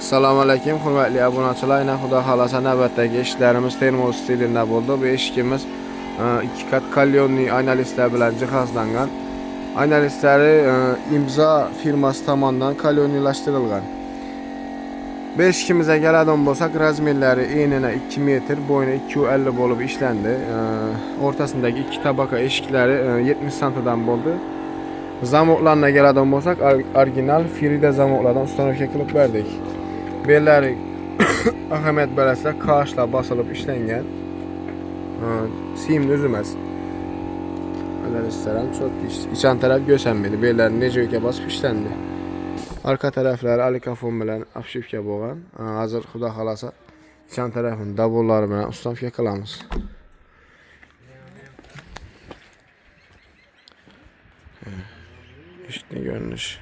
Assalomu alaykum, hurmatli obunachilar. Xudo xolasa navbatdagi ishlarimiz termos stilida bo'ldi. Bu eshikimiz 2 kat kalyonli aynalistlar bilan jihozlangan. Aynalistlari imzo firmasi tomonidan kalyonilashtirilgan. Bu eshikimizga keladigan bo'lsak, razmerlari enina 2 metr, bo'yni 250 bo'lib ishlandi. O'rtasindagi 2 tabaka eshiklari 70 santidan bo'ldi. Zamoklarına keladigan bo'lsak, original Frida zamoklardan ustanovka qilib berdik. Belari ahamiyat berasizlar, qaşlar basılıb ishlangan. Siyimni üzülmez. Analistlerim çok içan taraf göstermedi. Belari nejoyga basıp ishlendi. Arka tarafları alikafon bilan afshifka bo'lgan. Hozir xudo xolasa içan tarafini dabollari bilan ustanovka qilamiz. İşte görünüş.